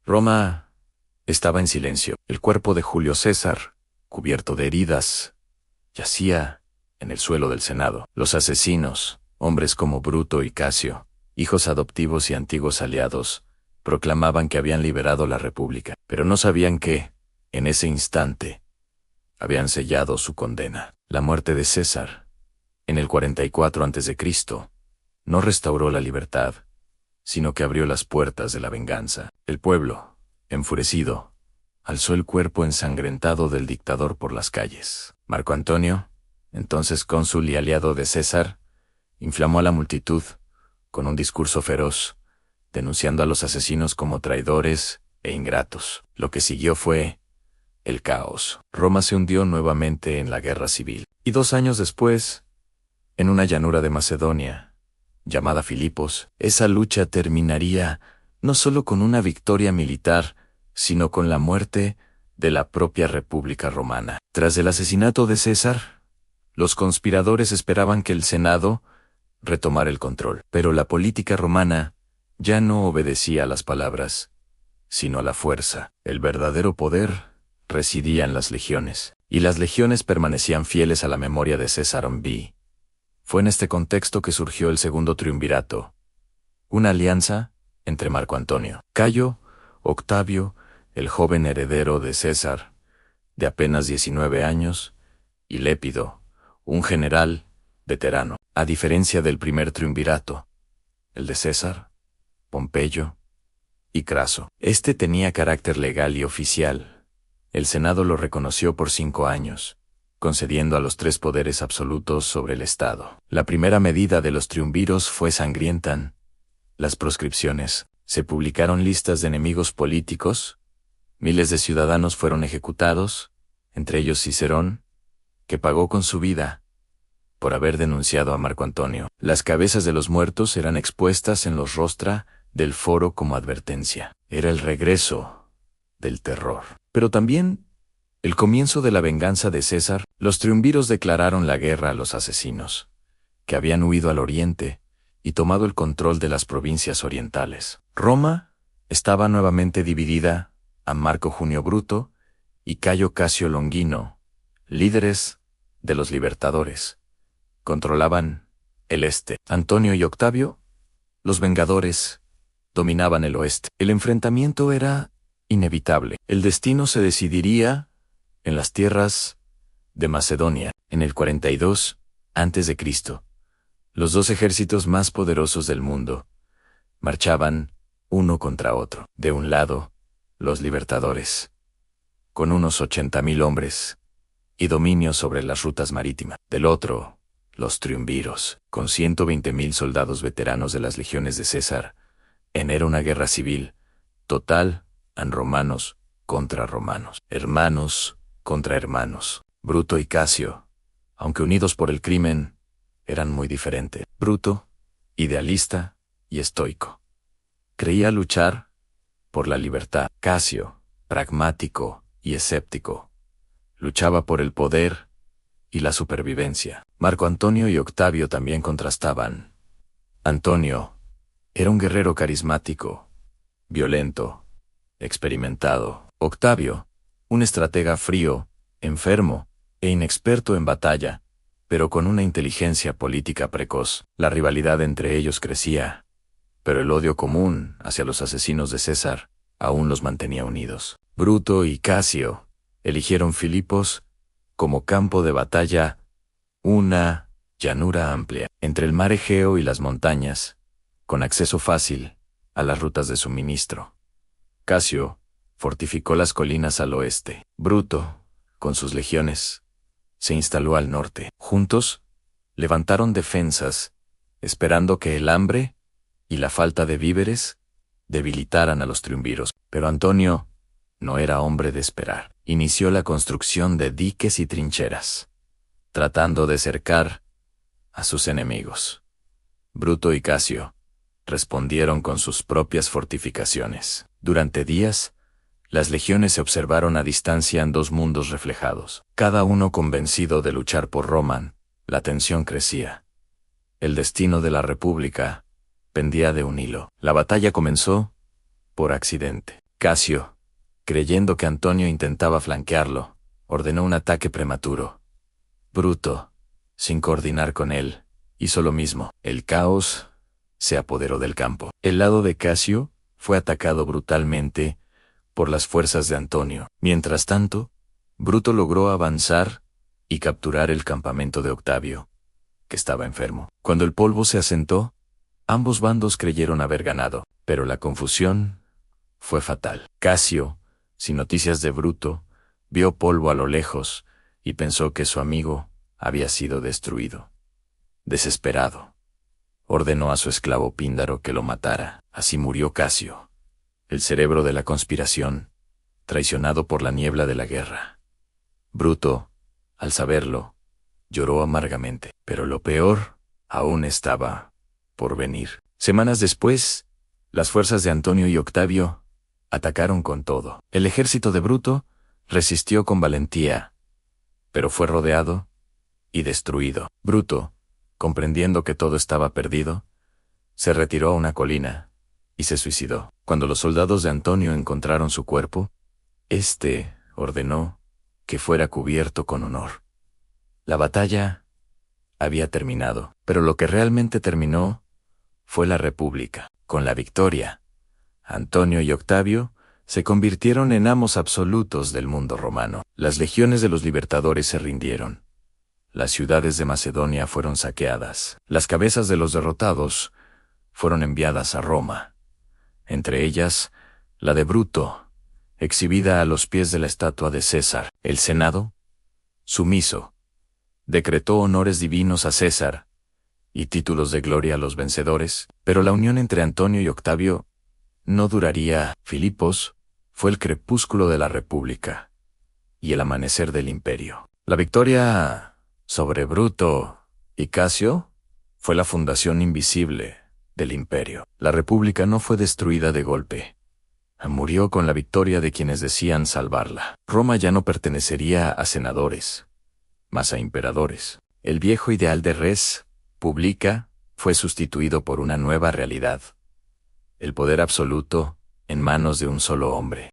Roma estaba en silencio. El cuerpo de Julio César, cubierto de heridas, yacía en el suelo del Senado. Los asesinos, hombres como Bruto y Casio, hijos adoptivos y antiguos aliados, proclamaban que habían liberado la República, pero no sabían que, en ese instante, habían sellado su condena. La muerte de César, en el 44 a.C., no restauró la libertad, sino que abrió las puertas de la venganza. El pueblo, enfurecido, alzó el cuerpo ensangrentado del dictador por las calles. Marco Antonio, entonces cónsul y aliado de César, inflamó a la multitud con un discurso feroz, denunciando a los asesinos como traidores e ingratos. Lo que siguió fue el caos. Roma se hundió nuevamente en la guerra civil. Y 2 años después, en una llanura de Macedonia, llamada Filipos, esa lucha terminaría no solo con una victoria militar, sino con la muerte de la propia República Romana. Tras el asesinato de César, los conspiradores esperaban que el Senado retomara el control. Pero la política romana ya no obedecía a las palabras, sino a la fuerza. El verdadero poder residía en las legiones, y las legiones permanecían fieles a la memoria de César B. Fue en este contexto que surgió el segundo triunvirato, una alianza entre Marco Antonio, Cayo, Octavio, el joven heredero de César, de apenas 19 años, y Lépido, un general veterano. A diferencia del primer triunvirato, el de César, Pompeyo y Craso, este tenía carácter legal y oficial. El Senado lo reconoció por 5 años, concediendo a los 3 poderes absolutos sobre el Estado. La primera medida de los triunviros fue sangrienta. Las proscripciones. Se publicaron listas de enemigos políticos. Miles de ciudadanos fueron ejecutados, entre ellos Cicerón, que pagó con su vida por haber denunciado a Marco Antonio. Las cabezas de los muertos eran expuestas en los rostra del foro como advertencia. Era el regreso del terror. Pero también el comienzo de la venganza de César. Los triunviros declararon la guerra a los asesinos, que habían huido al oriente y tomado el control de las provincias orientales. Roma estaba nuevamente dividida a Marco Junio Bruto y Cayo Casio Longino, líderes de los libertadores. Controlaban el este. Antonio y Octavio, los vengadores, dominaban el oeste. El enfrentamiento era inevitable. El destino se decidiría en las tierras de Macedonia. En el 42 a.C., los 2 ejércitos más poderosos del mundo marchaban uno contra otro. De un lado, los libertadores, con unos 80.000 hombres y dominio sobre las rutas marítimas. Del otro, los triunviros, con 120.000 soldados veteranos de las legiones de César. Era una guerra civil, total, en romanos contra romanos, hermanos contra hermanos. Bruto y Casio, aunque unidos por el crimen, eran muy diferentes. Bruto, idealista y estoico, creía luchar por la libertad. Casio, pragmático y escéptico, luchaba por el poder y la supervivencia. Marco Antonio y Octavio también contrastaban. Antonio era un guerrero carismático, violento, experimentado. Octavio, un estratega frío, enfermo e inexperto en batalla, pero con una inteligencia política precoz. La rivalidad entre ellos crecía, pero el odio común hacia los asesinos de César aún los mantenía unidos. Bruto y Casio eligieron Filipos como campo de batalla, una llanura amplia entre el mar Egeo y las montañas, con acceso fácil a las rutas de suministro. Casio fortificó las colinas al oeste. Bruto, con sus legiones, se instaló al norte. Juntos, levantaron defensas, esperando que el hambre y la falta de víveres debilitaran a los triunviros. Pero Antonio no era hombre de esperar. Inició la construcción de diques y trincheras, tratando de cercar a sus enemigos. Bruto y Casio respondieron con sus propias fortificaciones. Durante días, las legiones se observaron a distancia en 2 mundos reflejados, cada uno convencido de luchar por Roma. La tensión crecía. El destino de la República pendía de un hilo. La batalla comenzó por accidente. Casio, creyendo que Antonio intentaba flanquearlo, ordenó un ataque prematuro. Bruto, sin coordinar con él, hizo lo mismo. El caos se apoderó del campo. El lado de Casio fue atacado brutalmente por las fuerzas de Antonio. Mientras tanto, Bruto logró avanzar y capturar el campamento de Octavio, que estaba enfermo. Cuando el polvo se asentó, ambos bandos creyeron haber ganado, pero la confusión fue fatal. Casio, sin noticias de Bruto, vio polvo a lo lejos y pensó que su amigo había sido destruido. Desesperado, ordenó a su esclavo Píndaro que lo matara. Así murió Casio, el cerebro de la conspiración, traicionado por la niebla de la guerra. Bruto, al saberlo, lloró amargamente, pero lo peor aún estaba por venir. Semanas después, las fuerzas de Antonio y Octavio atacaron con todo. El ejército de Bruto resistió con valentía, pero fue rodeado y destruido. Bruto, comprendiendo que todo estaba perdido, se retiró a una colina y se suicidó. Cuando los soldados de Antonio encontraron su cuerpo, éste ordenó que fuera cubierto con honor. La batalla había terminado, pero lo que realmente terminó fue la República. Con la victoria, Antonio y Octavio se convirtieron en amos absolutos del mundo romano. Las legiones de los libertadores se rindieron. Las ciudades de Macedonia fueron saqueadas. Las cabezas de los derrotados fueron enviadas a Roma, entre ellas la de Bruto, exhibida a los pies de la estatua de César. El Senado, sumiso, decretó honores divinos a César y títulos de gloria a los vencedores, pero la unión entre Antonio y Octavio no duraría. Filipos fue el crepúsculo de la República y el amanecer del imperio. La victoria sobre Bruto y Casio fue la fundación invisible del imperio. La República no fue destruida de golpe. Murió con la victoria de quienes decían salvarla. Roma ya no pertenecería a senadores, mas a emperadores. El viejo ideal de res publica fue sustituido por una nueva realidad: el poder absoluto en manos de un solo hombre.